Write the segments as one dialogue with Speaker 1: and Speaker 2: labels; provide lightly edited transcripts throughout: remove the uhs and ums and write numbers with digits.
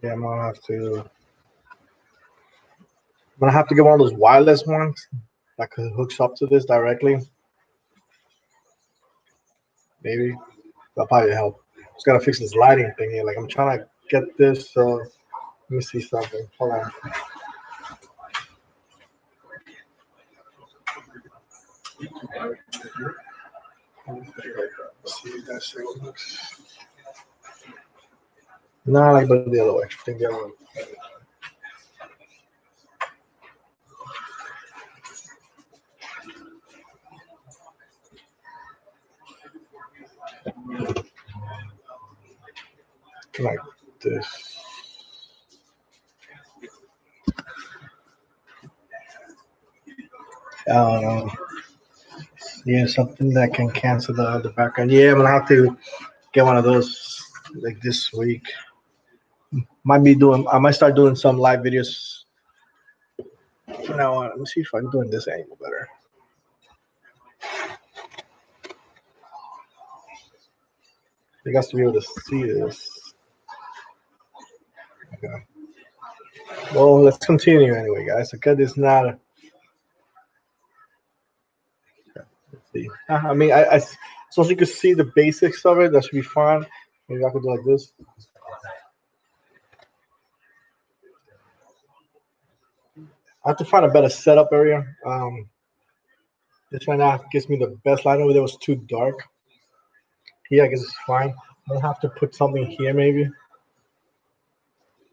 Speaker 1: Yeah, I'm gonna have to get one of those wireless ones that could hooks up to this directly. Maybe that'll probably help. Just gotta fix this lighting thing here. Like I'm trying to get this. Let me see something. Hold on. See if that shit looks. No, like but the other way. I think the other way. Like this. I don't know. Yeah, something that can cancel the background. Yeah, I'm gonna have to get one of those like this week. Might be doing. I might start doing some live videos from now on. Let me see if I'm doing this angle better. You guys to be able to see this. Okay. Well, let's continue anyway, guys. Okay, this is not. Let's see. I mean, as long as you can see the basics of it, that should be fine. Maybe I could do like this. I have to find a better setup area. This right now gives me the best light over there. Was too dark. Here, I guess it's fine. I'll have to put something here, maybe.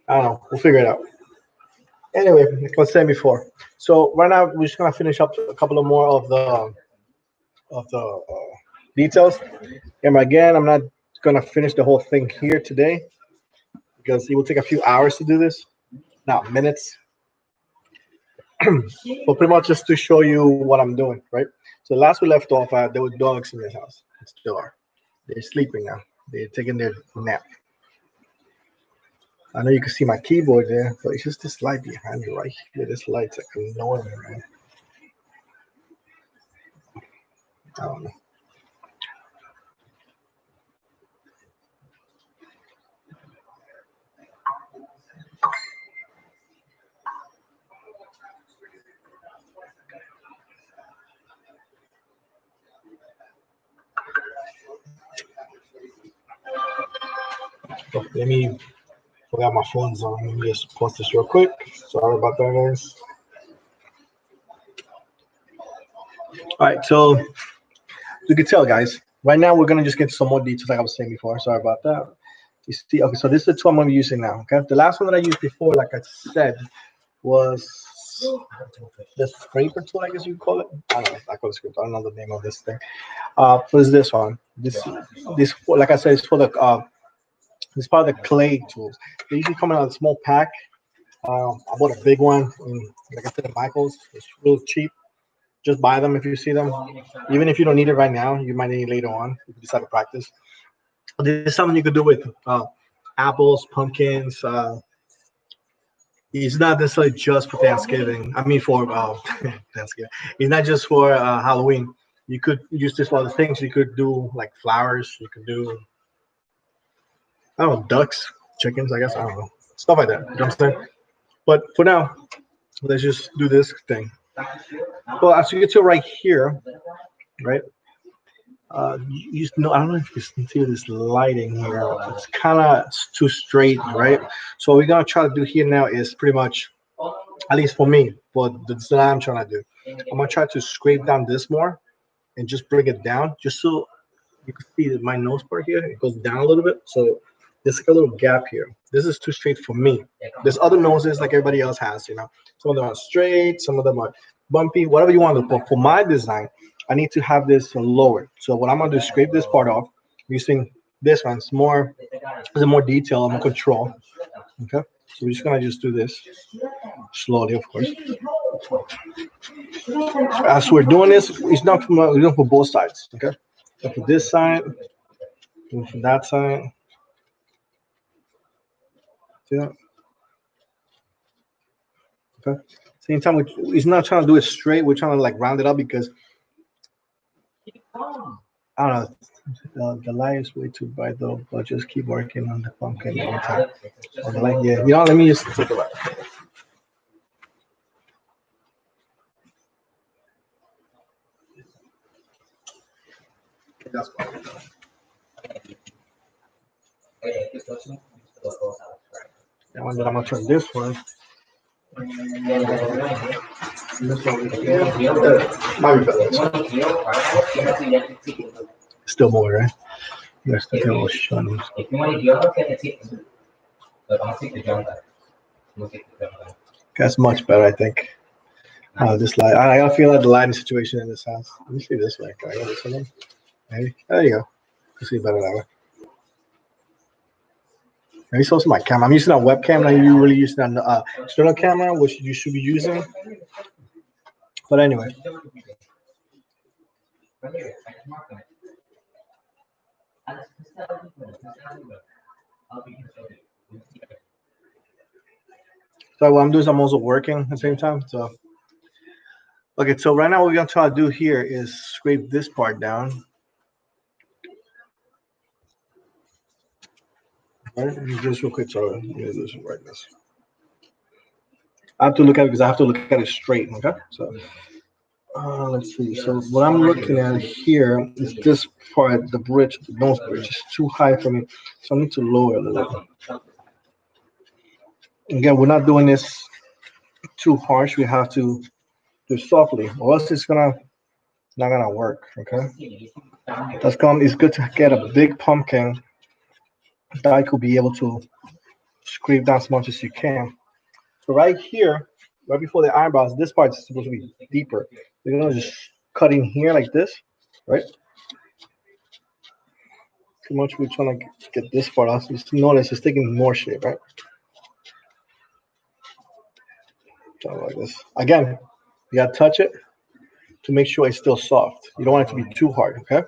Speaker 1: I don't know. We'll figure it out. Anyway, like I was saying before. So right now we're just gonna finish up a couple of more of the details. And again, I'm not gonna finish the whole thing here today because it will take a few hours to do this, not minutes. But pretty much just to show you what I'm doing, right? So last we left off, there were dogs in the house. It still are. They're sleeping now. They're taking their nap. I know you can see my keyboard there, but it's just this light behind me right here. This light's like annoying me, man. I don't know. Oh, let me forgot my phone's on. Let me just pause this real quick. Sorry about that, guys. All right, so you can tell, guys. Right now, we're gonna just get some more details, like I was saying before. Sorry about that. You see, okay, so this is the tool I'm gonna be using now. Okay, the last one that I used before, like I said, was the scraper tool, I guess you call it. I don't know. I call it scraper. I don't know the name of this thing. Was this one? This, like I said, it's for the it's part of the clay tools. They usually come in a small pack. I bought a big one, like I said, at Michael's. It's real cheap. Just buy them if you see them. Even if you don't need it right now, you might need it later on if you decide to practice. This is something you could do with apples, pumpkins. It's not necessarily just for Thanksgiving. I mean, for Thanksgiving. It's not just for Halloween. You could use this for other things. You could do like flowers. You could do, I don't know, ducks, chickens, I guess. I don't know. Stuff like that. You know what I'm saying? But for now, let's just do this thing. Well, as you get to right here, right? You know, I don't know if you can see this lighting here. It's kind of too straight, right? So what we're gonna try to do here now is pretty much, at least for me, but the design I'm trying to do. I'm gonna try to scrape down this more and just bring it down, just so you can see that my nose part here, it goes down a little bit. So there's like a little gap here. This is too straight for me. There's other noses like everybody else has, you know. Some of them are straight, some of them are bumpy, whatever you want to put. For my design, I need to have this lower. So what I'm gonna do is scrape this part off using this one. It's more, there's more detail, more control. Okay. So we're just gonna just do this slowly, of course. As we're doing this, it's not from we're doing for both sides. Okay. So for this side, and for that side. See that? Okay. Same time, it's not trying to do it straight. We're trying to like round it up because I don't know. The light is way too bright though, but just keep working on the pumpkin every time. Oh, the light, yeah. You know, let me just take a look. That's fine. And when I'm gonna turn this one, this one, might be better. Still more, right? Yes, the little shun. That's much better, I think. This light. I feel like the lighting situation in this house. Let me see this way. Can I go this way? Maybe. There you go. You see better that way. Maybe so my camera. I'm using a webcam. Now you really using an external camera, which you should be using. But anyway. So what I'm doing is I'm also working at the same time. So okay, so right now what we're gonna try to do here is scrape this part down. Right? Just real quick, so just right this. I have to look at it because I have to look at it straight. Okay, so let's see. So what I'm looking at here is this part, the bridge, the nose bridge, is too high for me, so I need to lower it a little. Again, we're not doing this too harsh. We have to do it softly, or else it's not gonna work. Okay, it's good to get a big pumpkin that I could be able to scrape down as much as you can. So right here, right before the eyebrows, this part is supposed to be deeper. We're gonna just cut in here like this, right? Too much. We're trying to get this part off. Just notice it's taking more shape, right? So like this. Again, you gotta touch it to make sure it's still soft. You don't want it to be too hard, okay?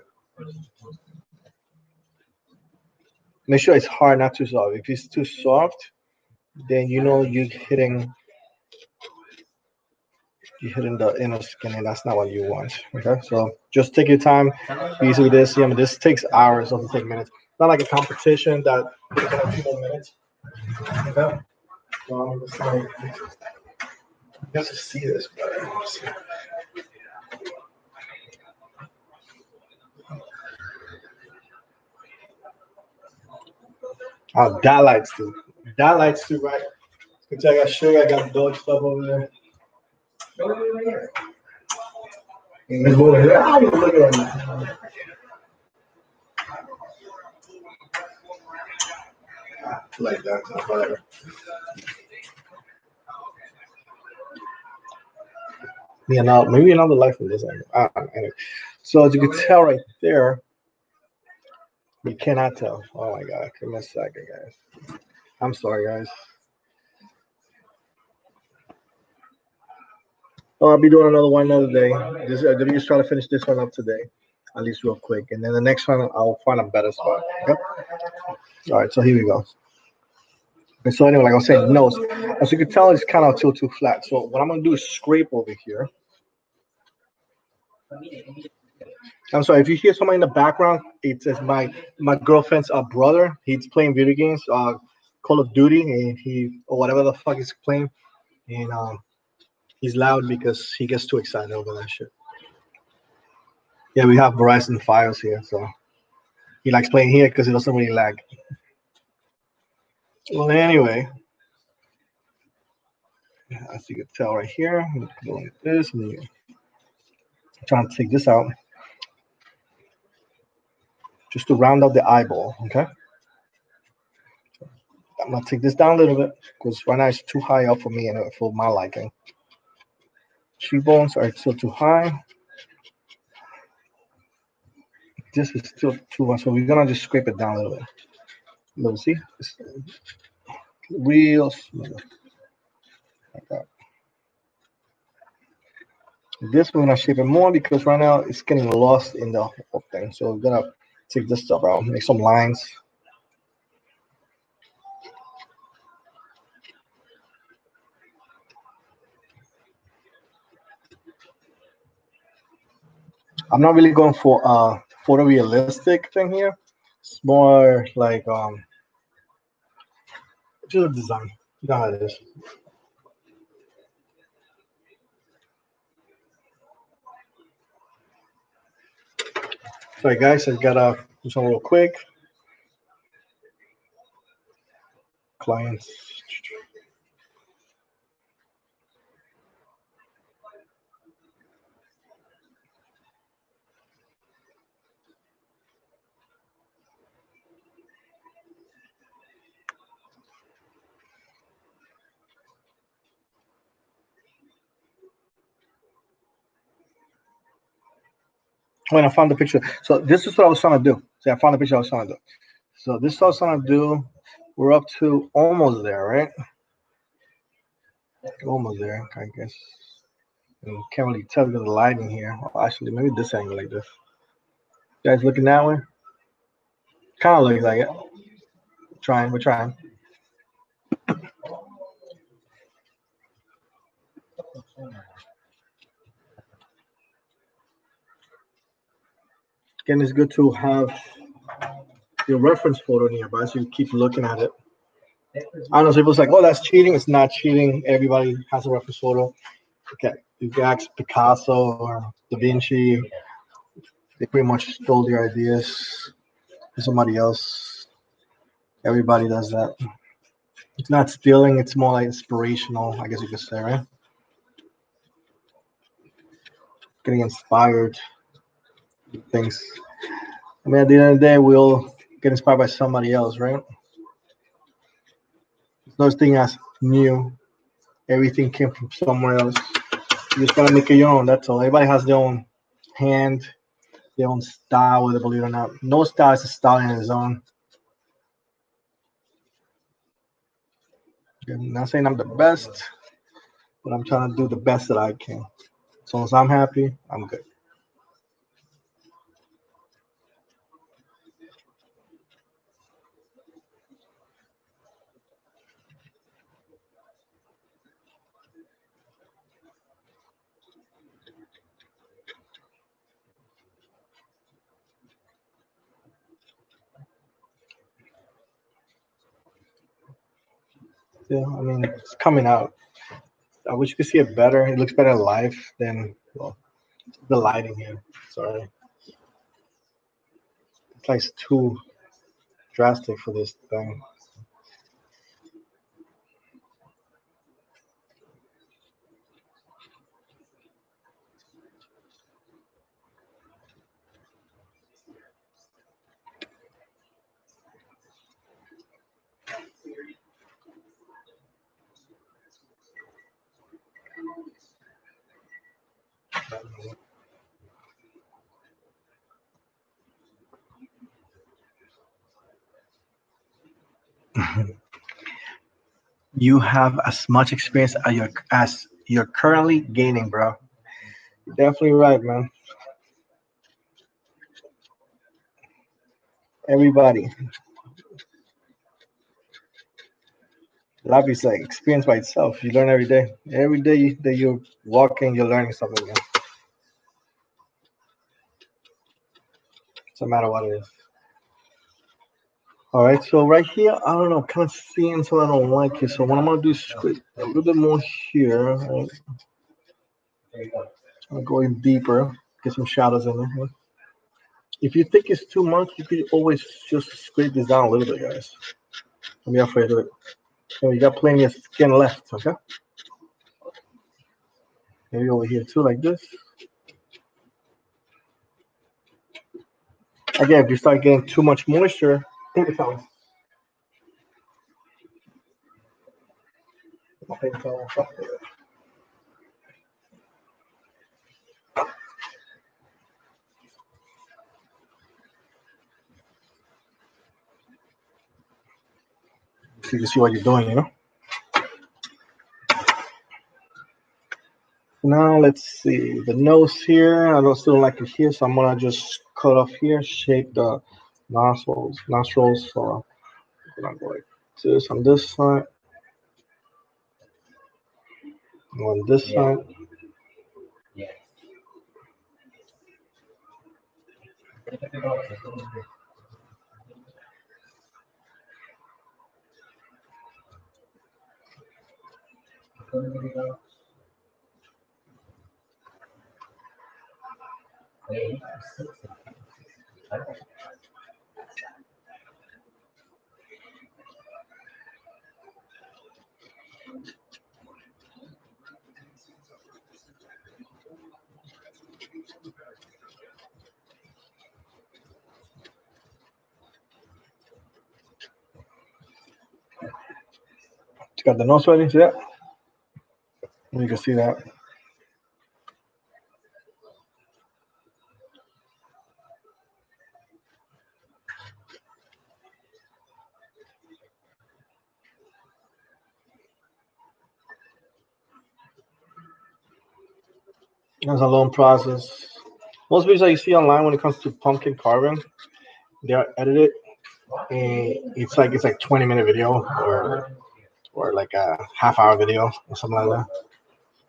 Speaker 1: Make sure it's hard, not too soft. If it's too soft, then you know you're hitting the inner skin, and that's not what you want. Okay, so just take your time. Easy with this. Yeah, this takes hours, doesn't take minutes. Not like a competition that takes a few more minutes. Okay, so I'm just like, just to see this better. Oh, that lights too. That lights too, right? Can tell I got sugar. I got dog stuff over there. Let's move it. Ah, look at that. Like that, whatever. Yeah, now maybe another light from this angle. Anyway. So as you can tell right there, you cannot tell. Oh my god, give me a second, guys. I'm sorry, guys. Oh, I'll be doing another one another day. Let me just try to finish this one up today, at least real quick, and then the next one I'll find a better spot. Okay. All right, so here we go. And so anyway, like I was saying, nose. As you can tell, it's kind of too flat. So what I'm gonna do is scrape over here. I'm sorry if you hear somebody in the background. It's my girlfriend's brother. He's playing video games, Call of Duty, and he or whatever the fuck he's playing, and he's loud because he gets too excited over that shit. Yeah, we have Verizon Files here, so he likes playing here because it doesn't really lag. Well, anyway, as you can tell right here, I'm going like this, and I'm trying to take this out just to round out the eyeball. Okay, I'm gonna take this down a little bit because right now it's too high up for me and for my liking. Cheekbones are still too high. This is still too much, so we're gonna just scrape it down a little bit. Let's see, it's real smooth like that. This we're gonna shape it more because right now it's getting lost in the whole thing. So we're gonna take this stuff out, make some lines. I'm not really going for photorealistic thing here. It's more like just a design. You know how it is. Sorry guys, I gotta do something real quick. Clients. When I found the picture, so this is what I was trying to do. See, I found the picture I was trying to do. So this is what I was trying to do. We're up to almost there, right? Almost there, I guess. And can't really tell because of the lighting here. Well, actually, maybe this angle like this. You guys looking that way? Kind of looks like it. We're trying. Again, it's good to have your reference photo nearby so you keep looking at it. I know people's like, oh, that's cheating. It's not cheating. Everybody has a reference photo. Okay, you can ask Picasso or Da Vinci. They pretty much stole their ideas from somebody else. Everybody does that. It's not stealing. It's more like inspirational, I guess you could say, right? Getting inspired things. I mean, at the end of the day, we'll get inspired by somebody else, right? There's no thing as new. Everything came from somewhere else. You just gotta make it your own. That's all. Everybody has their own hand, their own style, whether believe it or not. No style is a style in its own. I'm not saying I'm the best, but I'm trying to do the best that I can. As long as I'm happy, I'm good. Yeah, I mean, it's coming out. I wish you could see it better. It looks better live than, well, the lighting here. Sorry. It's like too drastic for this thing. You have as much experience as you're currently gaining, bro. You're definitely right, man. Everybody, life is like experience by itself. You learn every day. Every day that you're walking, you're learning something. Man. No matter what it is. All right, so right here, I don't know, kind of seeing so I don't like it. So what I'm gonna do is squeeze a little bit more here. Right? I'm going deeper, get some shadows in there. If you think it's too much, you could always just scrape this down a little bit, guys. Don't be afraid of it. So you got plenty of skin left, okay? Maybe over here too, like this. Again, if you start getting too much moisture, take the towel. Take the towel off. So you can see what you're doing, you know? Now let's see the nose here. I don't still like it here, so I'm gonna just cut off here, shape the nostrils. So I'm gonna go like this on this side, on this side. It's got the nose ready. See that? You can see that. It's a long process. Most videos that you see online when it comes to pumpkin carving, they are edited, and it's like 20-minute video or like a half-hour video or something like that.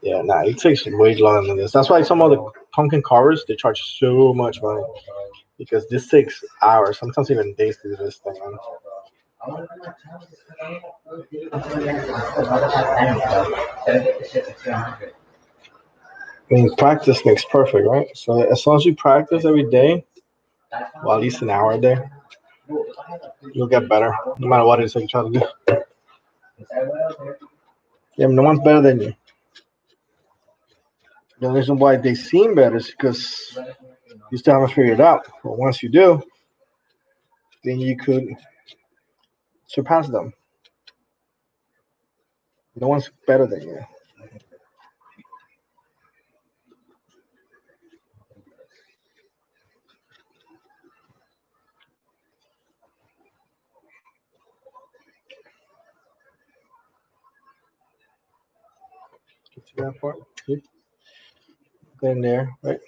Speaker 1: Yeah, nah, it takes way longer than this. That's why some of the pumpkin carvers they charge so much money because this takes hours, sometimes even days to do this thing. Man. I mean, practice makes perfect, right? So as long as you practice every day, well, at least an hour a day, you'll get better, no matter what it is that you try to do. Yeah, no one's better than you. The reason why they seem better is because you still haven't figured it out. But once you do, then you could surpass them. No one's better than you. Get to that part. Get in there, right?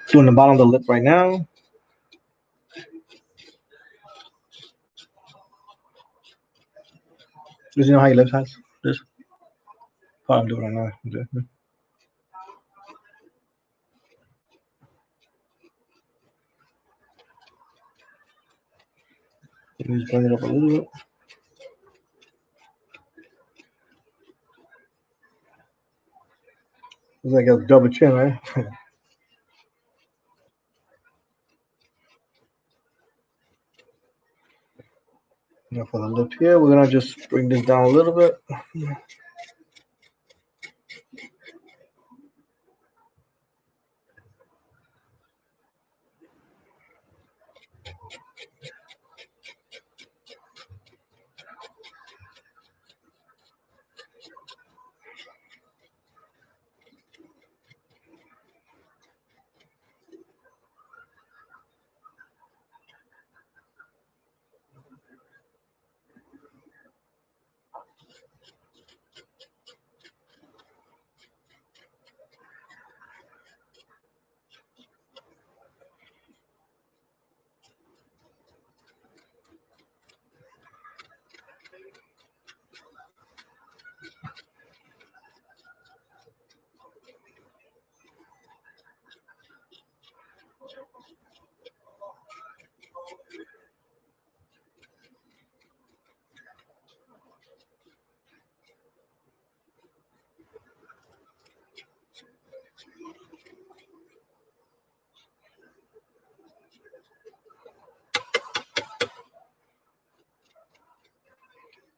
Speaker 1: Doing the bottom of the lip right now. Does you know how your lips has this? Oh, I'm doing it right now. Just bring it up a little bit. It's like a double chin, right? Now for the lip here, we're gonna just bring this down a little bit.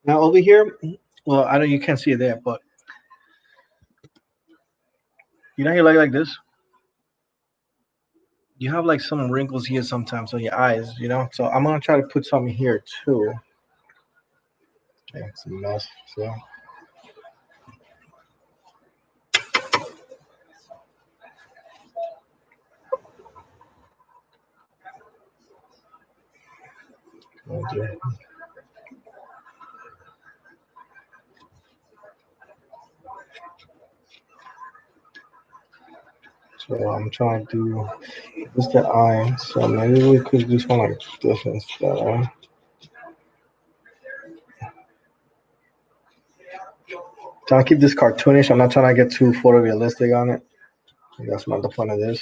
Speaker 1: Now over here, well, I know you can't see it there, but you know how you like this? You have like some wrinkles here sometimes on your eyes, you know. So I'm gonna try to put some here too. Yeah, it's a mess. So Okay. So I'm trying to do this the eye. So maybe we could do something like this instead. Right? Trying to keep this cartoonish. I'm not trying to get too photorealistic on it. That's not the point of this.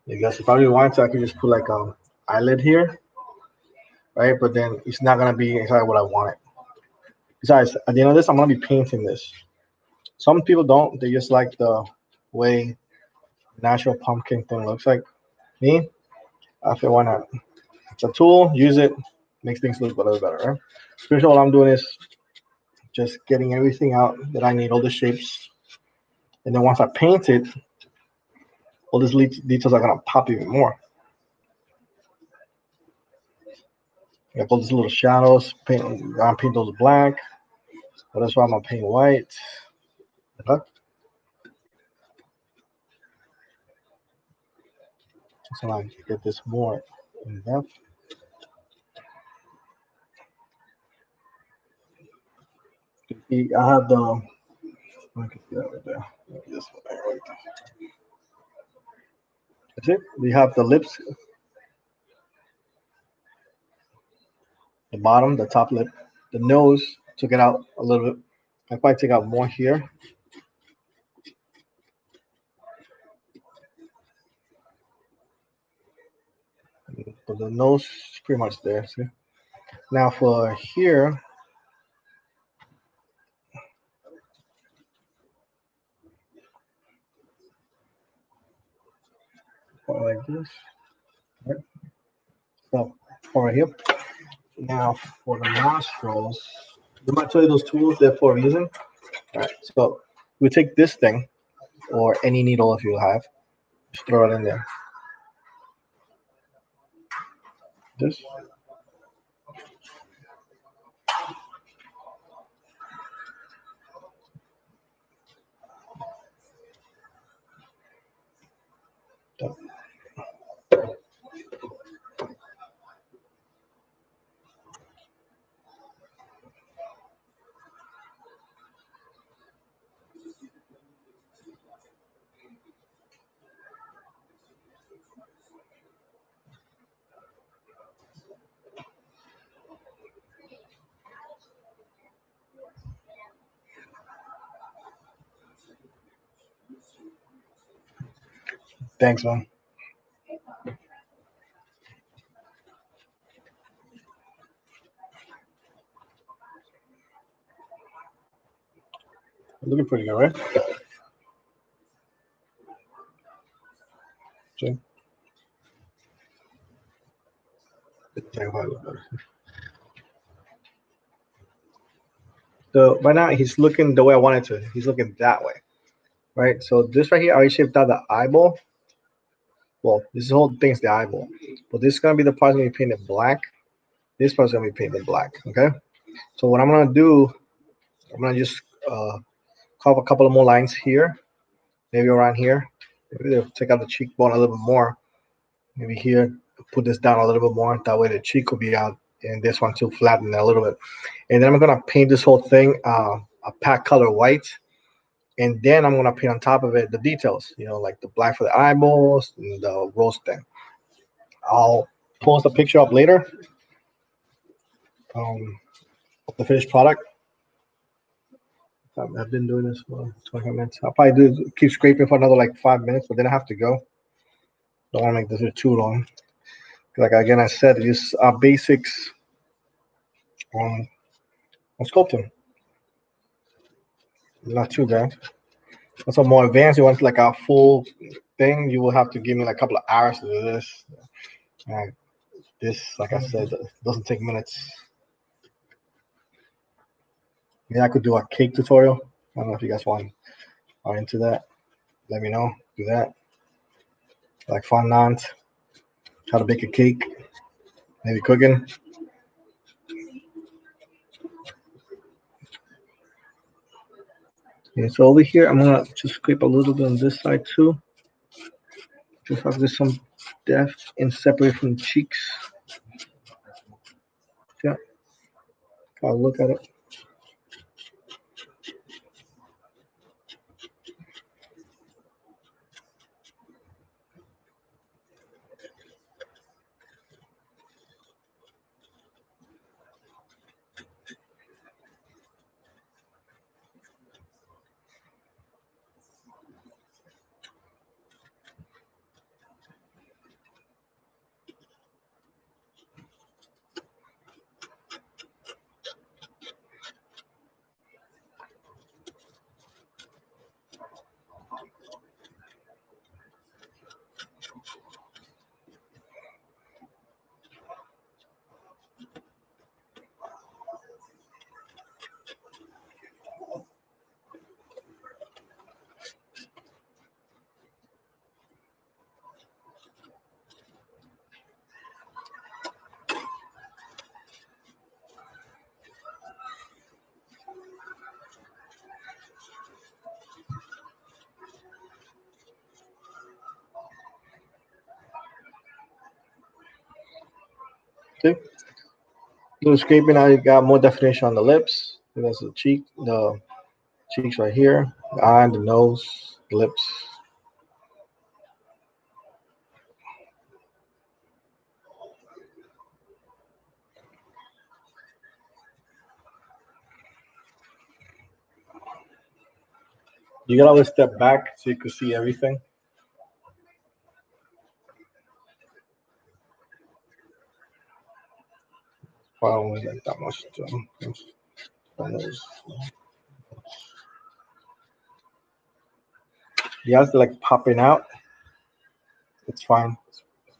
Speaker 1: I guess if I really want to, I could just put like a eyelid here, right? But then it's not gonna be exactly what I want it. Besides, at the end of this, I'm gonna be painting this. Some people don't. They just like the way natural pumpkin thing looks like. Me, I feel why not? It's a tool. Use it. Makes things look a little better, right? Especially what I'm doing is just getting everything out that I need, all the shapes. And then once I paint it, all these details are gonna pop even more. Like all these little shadows. I'm gonna paint those black. But that's why I'm gonna paint white. Okay. So I get this more in depth. I have the. I can see that right there. This one right there. That's it. We have the lips, the bottom, the top lip, the nose. Took it out a little bit. I probably take out more here. But the nose is pretty much there. See? Now for here, like this. Right? So for right here. Now for the nostrils, you might tell you those tools there for a reason. All right. So we take this thing or any needle if you have, just throw it in there. This. Thanks, man. Looking pretty good, right? See? So right now he's looking the way I wanted to. He's looking that way, right? So this right here, I already shaped out the eyeball. Well, this whole thing's the eyeball, but this is gonna be the part gonna be painted black. This part's gonna be painted black. Okay. So what I'm gonna do, I'm gonna just carve a couple of more lines here, maybe around here. Maybe they'll take out the cheekbone a little bit more. Maybe here, put this down a little bit more. That way the cheek will be out, and this one too flatten it a little bit. And then I'm gonna paint this whole thing a pack color white, and then I'm gonna paint on top of it the details. You know, like the black for the eyeballs and the rose thing. I'll post a picture up later. Of the finished product. I've been doing this for 25 minutes. I'll probably keep scraping for another like 5 minutes, but then I have to go. Don't want to make this too long. Like again, I said, it's basics on sculpting. Not too bad. What's more advanced? You want like a full thing? You will have to give me like a couple of hours to do this. This, like I said, doesn't take minutes. Yeah, I could do a cake tutorial. I don't know if you guys are into that. Let me know. Do that. Like fondant. How to bake a cake. Maybe cooking. Okay, so over here, I'm gonna just scrape a little bit on this side too. Just have this some depth and separate from the cheeks. I'll look at it. Okay. Little scraping. Now you got more definition on the lips. That's the cheeks right here, the eye, the nose, the lips. You gotta always step back so you can see everything. Probably like that much. You have to like popping out. It's fine.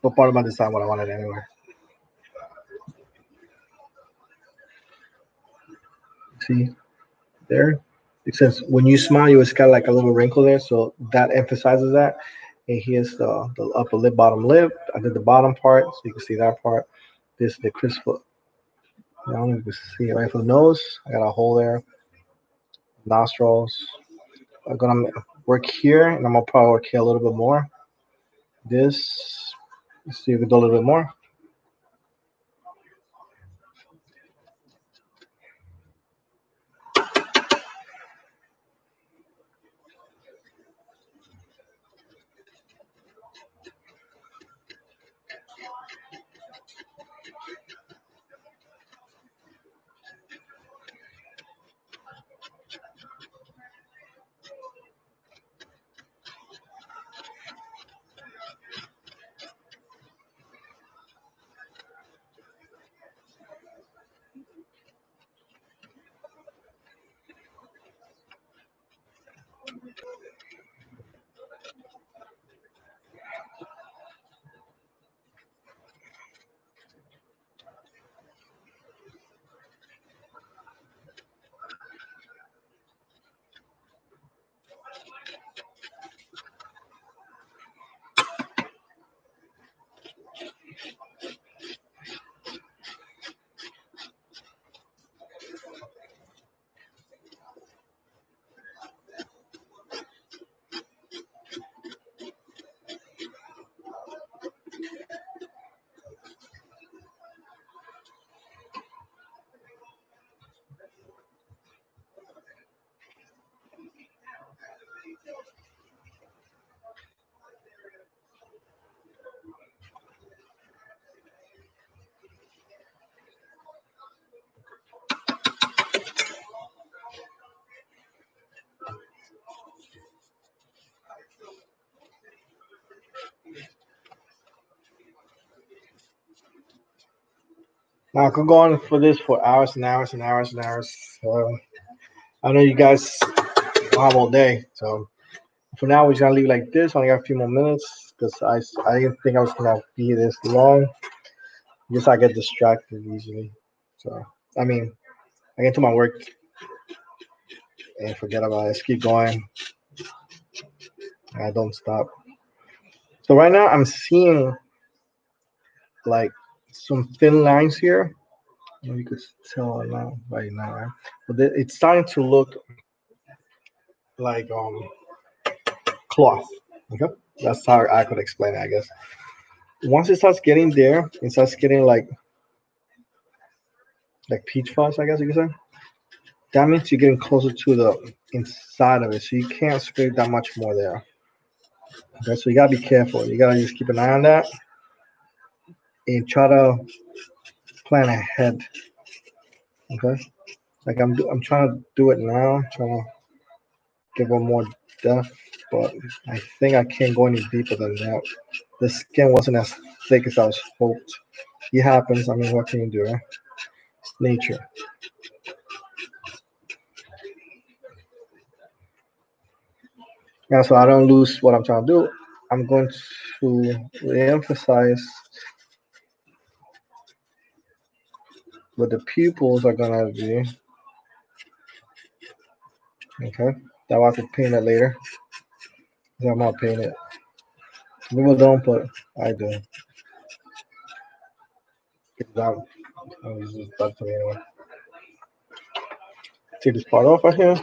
Speaker 1: But part of my design what I wanted anyway. See there? It says when you smile, you always got like a little wrinkle there, so that emphasizes that. And here's the upper lip, bottom lip. I did the bottom part, so you can see that part. This is the crisp. I don't know if you can see it right for the nose. I got a hole there. Nostrils. I'm gonna work here, and I'm gonna probably work here a little bit more. This. Let's see if we can do a little bit more. Now I could go on for this for hours and hours and hours and hours. I know you guys don't have all day, so for now we're just gonna leave it like this. Only got a few more minutes because I didn't think I was gonna be this long. Just I get distracted easily. So I mean, I get to my work and forget about it. Just keep going. I don't stop. So right now I'm seeing like some thin lines here. You could tell now right now, right? But it's starting to look like cloth. Okay, that's how I could explain it, I guess. Once it starts getting there, it starts getting like like peach fuzz, I guess you could say. That means you're getting closer to the inside of it, so you can't scrape that much more there. Okay, so you gotta be careful. You gotta just keep an eye on that and try to plan ahead. Okay, like I'm trying to do it now, trying to give one more depth, but I think I can't go any deeper than that. The skin wasn't as thick as I was hoped. It happens. I mean, what can you do? Right? It's nature. Yeah, so I don't lose what I'm trying to do. I'm going to re-emphasize what the pupils are gonna be. Okay, that I have to paint it later. I'm not painting it. People don't, but I do. That was just done to me anyway. Take this part off right here.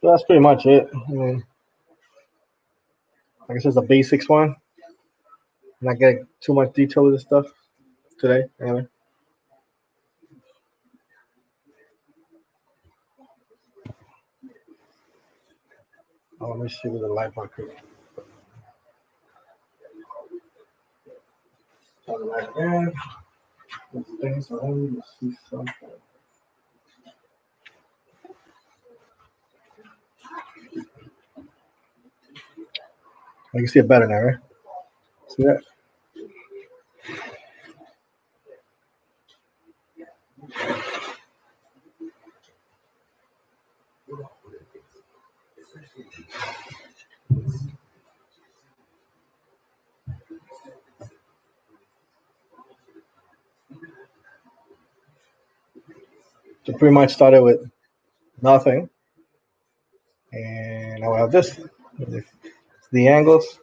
Speaker 1: So that's pretty much it. I mean, I guess it's the basics one. Not getting too much detail with this stuff today. Anyway. Oh, let me see with the light bar quick. Turn the light again. Things are only to see something. You can see it better now, right? See that? So pretty much started with nothing, and now I have this. The angles.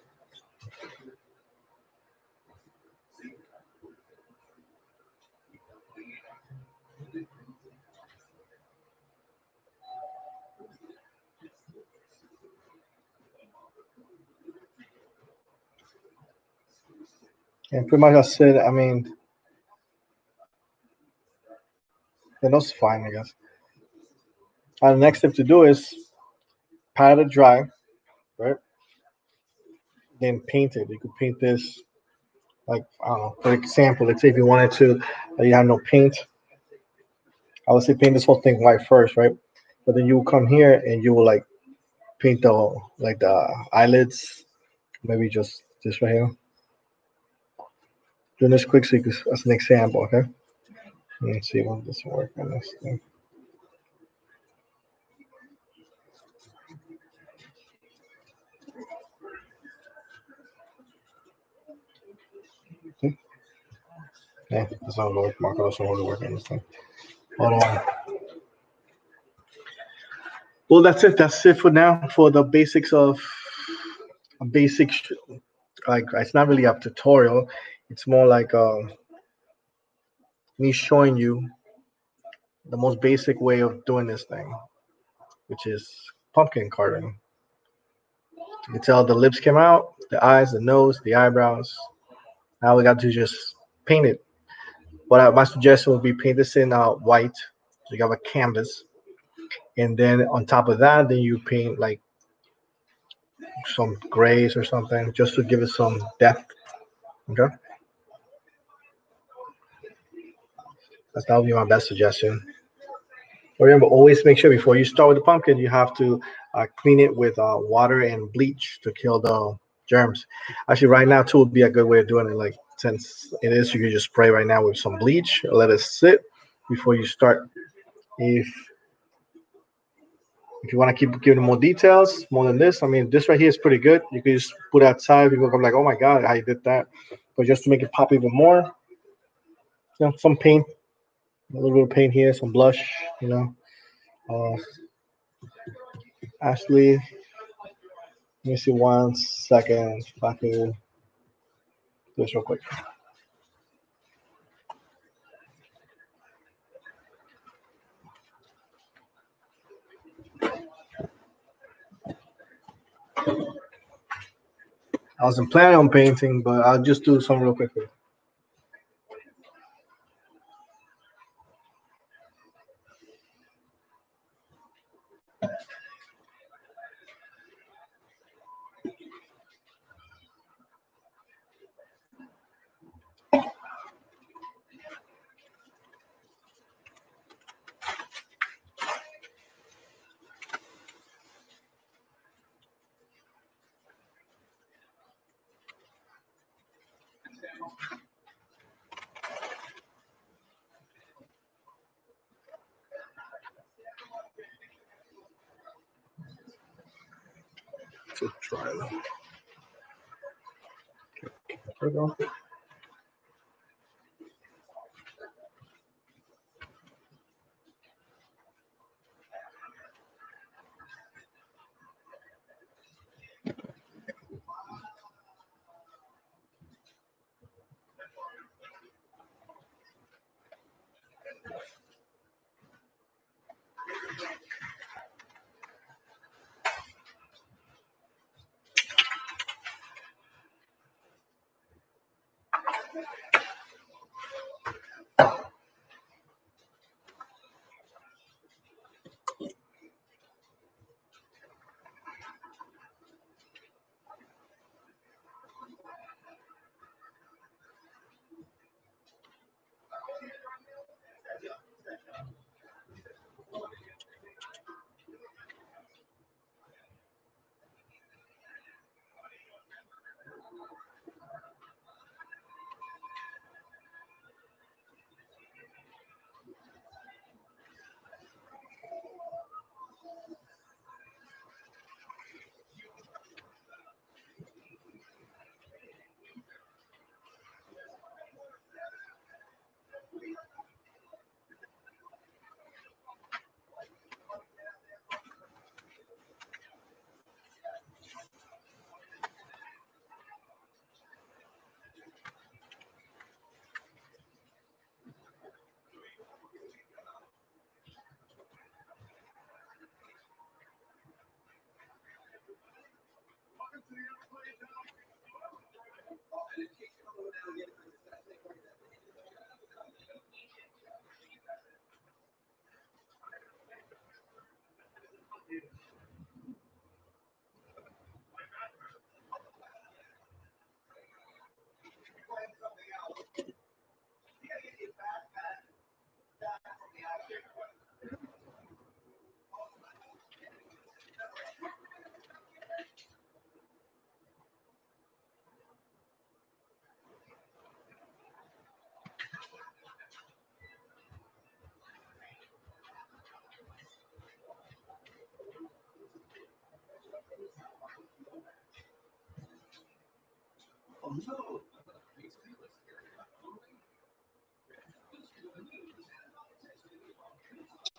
Speaker 1: And pretty much I said, I mean, that's fine, I guess. The next step to do is pat it dry, right? Then paint it. You could paint this, like, I don't know, for example, let's say if you wanted to, you have no paint, I would say paint this whole thing white first, right? But then you will come here and you will like paint the eyelids, maybe just this right here. Doing this quick so you can, as an example, okay? Let's see what this work on this thing. Okay. Yeah, that's not work. Marco doesn't want to work on this thing. Hold on. Well, that's it. That's it for now for the basics of a basic. Like it's not really a tutorial. It's more like me showing you the most basic way of doing this thing, which is pumpkin carving. You can tell the lips came out, the eyes, the nose, the eyebrows. Now we got to just paint it. My suggestion would be paint this in white. So you have a canvas, and then on top of that, then you paint like some grays or something, just to give it some depth. Okay, that would be my best suggestion. Remember, always make sure before you start with the pumpkin, you have to clean it with water and bleach to kill the germs. Actually, right now too would be a good way of doing it. Like since it is, you can just spray right now with some bleach, let it sit before you start. If you want to keep giving more details, more than this, I mean, this right here is pretty good. You can just put it outside. People come like, oh my god, I did that. But just to make it pop even more, some paint, a little bit of paint here, some blush, you know. Uh, Ashley, let me see 1 second if I can do this real quick. I wasn't planning on painting, but I'll just do some real quickly. To try that.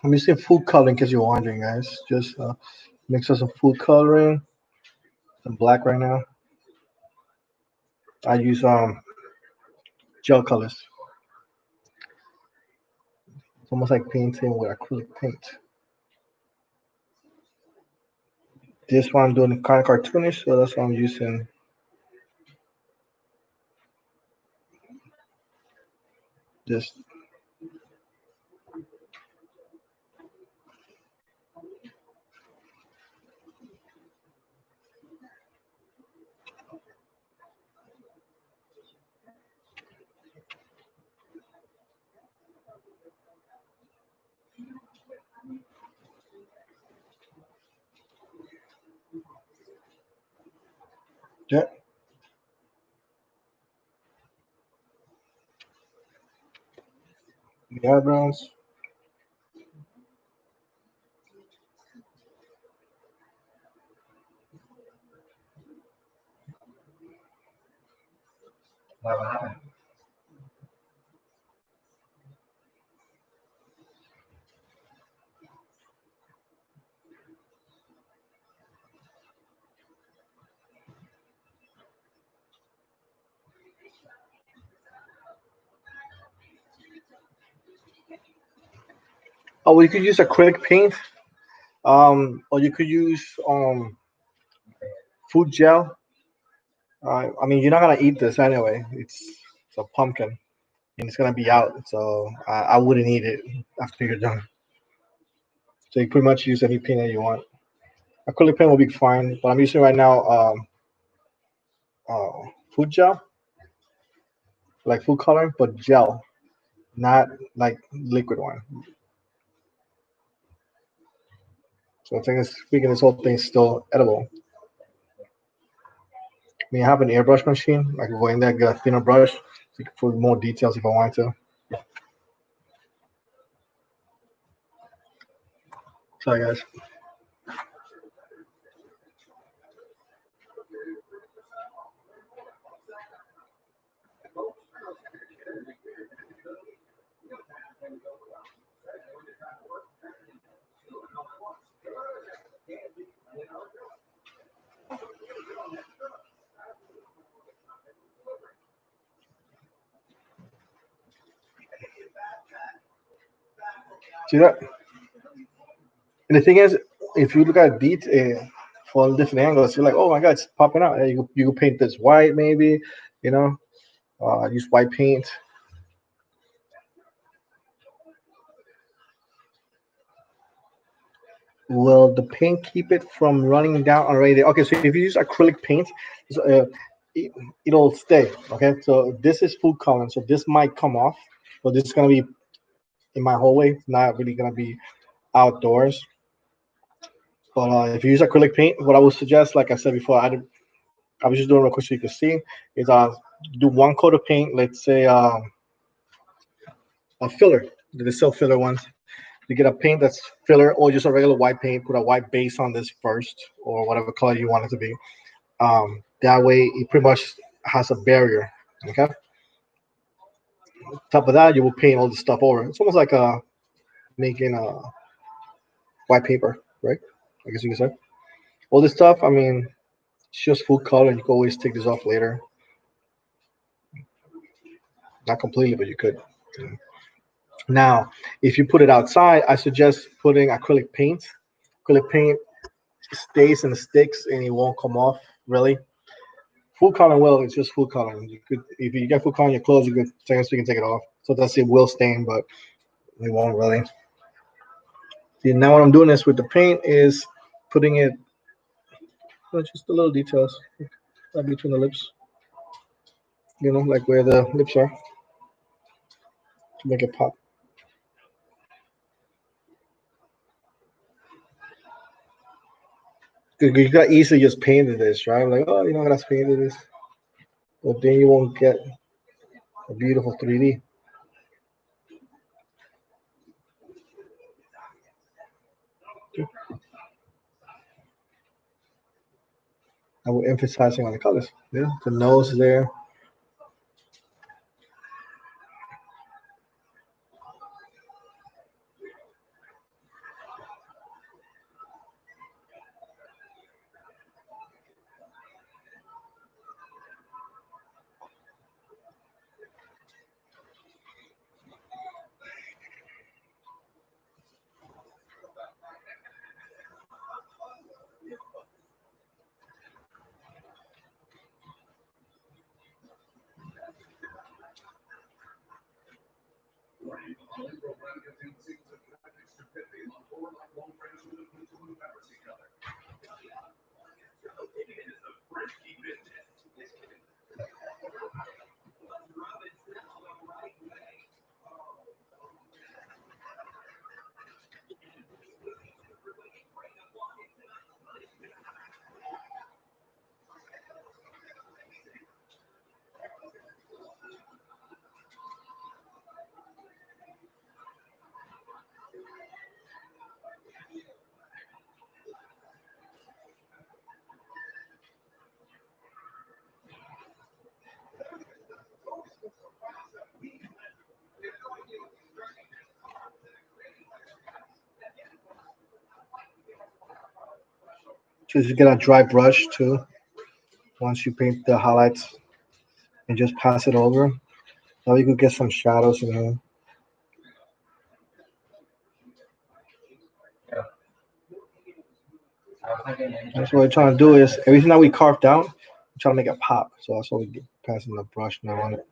Speaker 1: I'm using food coloring because you're wondering, guys. Just mix up some food coloring, some black right now. I use gel colors. It's almost like painting with acrylic paint. This one I'm doing kind of cartoonish, so that's why I'm using this. Yeah, the eyebrows. Oh, well, you could use acrylic paint, or you could use food gel. I mean, you're not gonna eat this anyway. It's a pumpkin, and it's gonna be out, so I wouldn't eat it after you're done. So you pretty much use any paint that you want. Acrylic paint will be fine, but I'm using right now uh, food gel, like food coloring, but gel, not like liquid one. So I think it's speaking this whole thing's still edible. I mean, I have an airbrush machine. I can go in there, get a thinner brush, so you can put more details if I want to. Sorry, guys. See that? And the thing is, if you look at detail from different angles, you're like, oh my god, it's popping out. And you can paint this white, maybe, you know, use white paint. Will the paint keep it from running down already? Okay, so if you use acrylic paint, so, it, it'll stay. Okay, so this is food coloring, so this might come off, but this is gonna be in my hallway. It's not really gonna be outdoors. But if you use acrylic paint, what I would suggest, like I said before, I was just doing it real quick so you can see, is do one coat of paint. Let's say a filler, the silk filler ones. You get a paint that's filler or just a regular white paint. Put a white base on this first, or whatever color you want it to be. That way, it pretty much has a barrier. Okay. Top of that, you will paint all the stuff over. It's almost like making a white paper, right? I guess you can say. All this stuff, I mean, it's just full color, and you can always take this off later. Not completely, but you could. Now, if you put it outside, I suggest putting acrylic paint. Acrylic paint stays and sticks, and it won't come off really. Full color will, it's just full color. You could, if you get full color on your clothes, you could, so you can take it off. So that's it will stain, but it won't really. See, now what I'm doing is with the paint is putting it, just the little details right between the lips. Like where the lips are to make it pop. You got easily just painted this, right? Like, oh, I got painted this, but then you won't get a beautiful 3D. I will emphasizing on the colors. Yeah, the nose there. Just get a dry brush too. Once you paint the highlights and just pass it over. Now you could get some shadows in here. That's what we're trying to do is everything that we carved out, we're trying to make it pop. So that's what we get passing the brush now on it.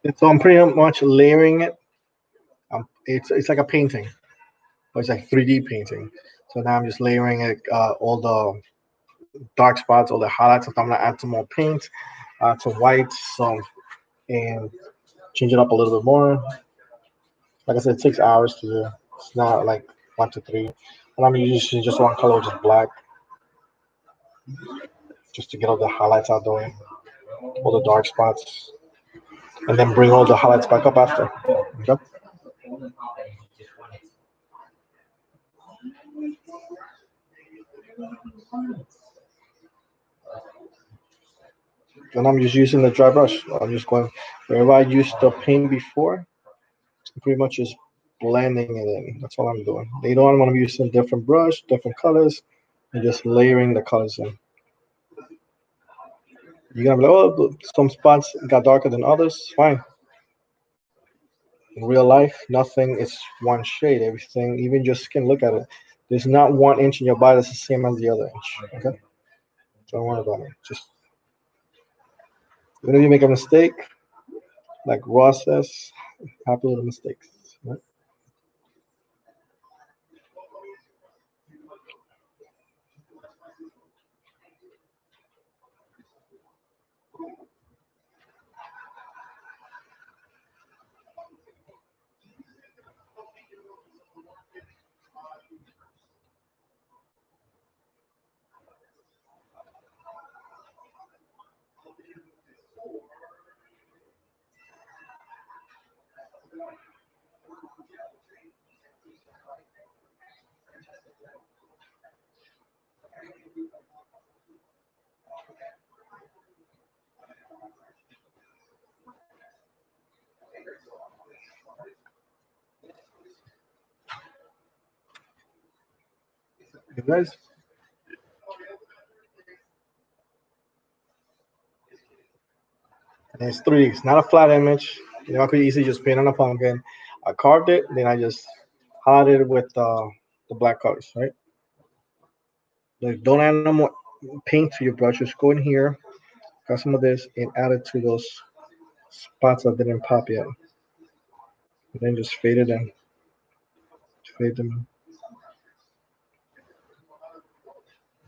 Speaker 1: And so I'm pretty much layering it. It's like a painting, but it's like 3D painting. So now I'm just layering it, all the dark spots, all the highlights. I'm gonna add some more paint, some whites, some and change it up a little bit more. Like I said, it takes hours to do. It's not like 1 to 3. And I'm using just one color, just black, just to get all the highlights out the way, all the dark spots, and then bring all the highlights back up after. Okay. And I'm just using the dry brush. I'm just going wherever I used the paint before, I'm pretty much just blending it in. That's all I'm doing. Later on, when I'm using different brush, different colors, and just layering the colors in. You're gonna be like, oh, some spots got darker than others. Fine. In real life, nothing is one shade. Everything, even your skin, look at it. There's not 1 inch in your body that's the same as the other inch. Okay? Don't worry about it. Just whenever you make a mistake, like Ross says, happy little mistakes. Right? You guys, and it's 3. It's not a flat image. You know, I could easily just paint on a pumpkin. I carved it, then I just highlighted it with the black colors, right? Like, don't add no more paint to your brush. Just go in here, got some of this, and add it to those spots that didn't pop yet. then just fade it in. Fade them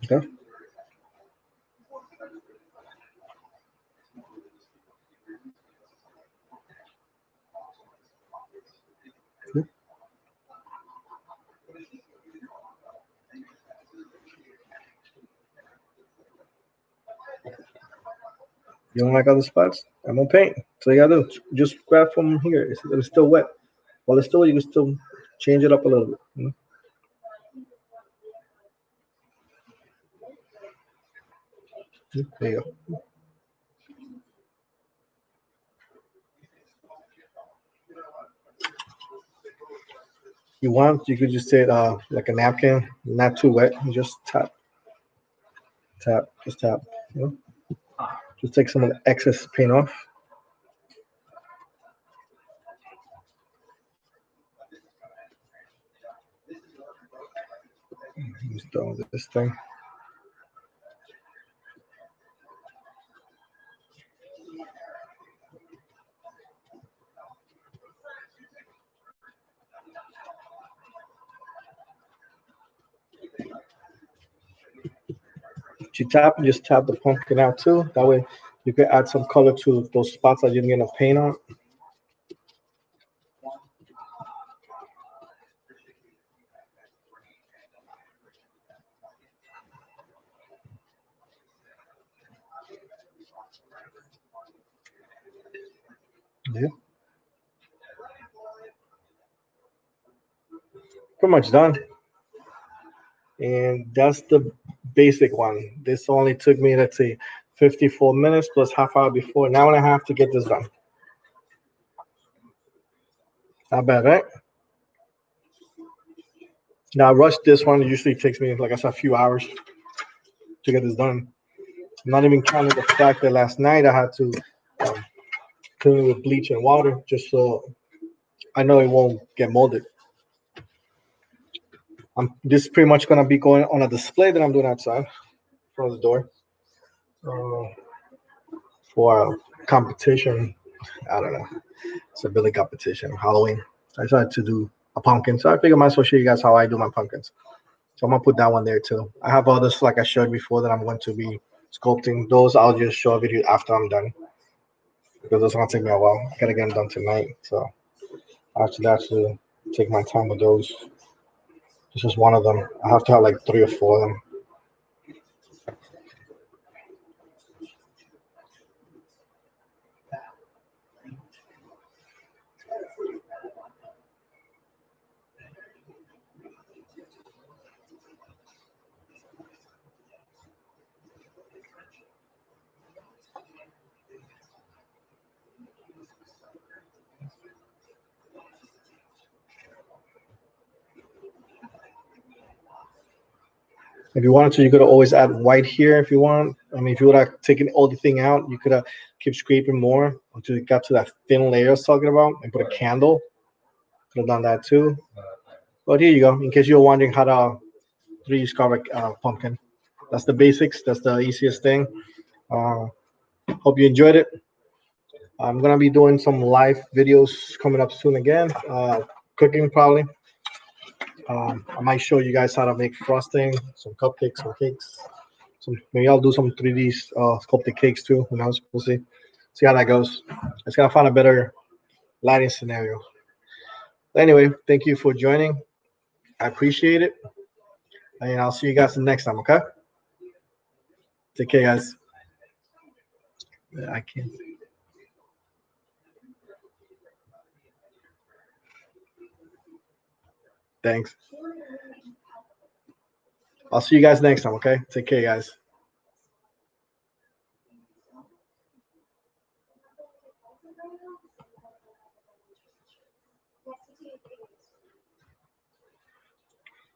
Speaker 1: in. Okay. You don't like other spots? I'm gonna paint. So you gotta do. Just grab from here. It's still wet. While it's still wet, you can still change it up a little bit. There you go. You want, you could just take like a napkin, not too wet. You just tap, tap, just tap. You know? Just take some of the excess paint off. Just done with this thing. You tap, just tap the pumpkin out too. That way you can add some color to those spots that you didn't get enough paint on. Yeah. Pretty much done. And that's the basic one. This only took me, let's see, 54 minutes plus half hour before. An hour and a half to get this done. Not bad, right? Now, I rushed this one. It usually takes me, like I said, a few hours to get this done. I'm not even counting the fact that last night I had to clean it with bleach and water just so I know it won't get molded. This is pretty much going to be going on a display that I'm doing outside from the door uh, for a competition. I don't know. It's a building competition, Halloween. I decided to do a pumpkin, so I figured I might as well show you guys how I do my pumpkins. So I'm gonna put that one there too. I have others like I showed before that I'm going to be sculpting. Those I'll just show a video after I'm done because those are gonna take me a while. I gotta get them done tonight, so I actually take my time with those. This is one of them. I have to have like 3 or 4 of them. If you wanted to, you could always add white here if you want. I mean, if you would have taken all the thing out, you could have keep scraping more until you got to that thin layer I was talking about and put a candle. Could have done that too. But here you go. In case you're wondering how to 3D carve a pumpkin, that's the basics. That's the easiest thing. Uh, Hope you enjoyed it. I'm gonna be doing some live videos coming up soon again. Cooking probably. I might show you guys how to make frosting, some cupcakes, some cakes. Maybe I'll do some 3D sculpted cakes too. Who knows? We'll see. See how that goes. I just gotta find a better lighting scenario. Anyway, thank you for joining. I appreciate it, and I'll see you guys next time. Okay? Take care, guys. I can't. Thanks. I'll see you guys next time. Okay? Take care, guys.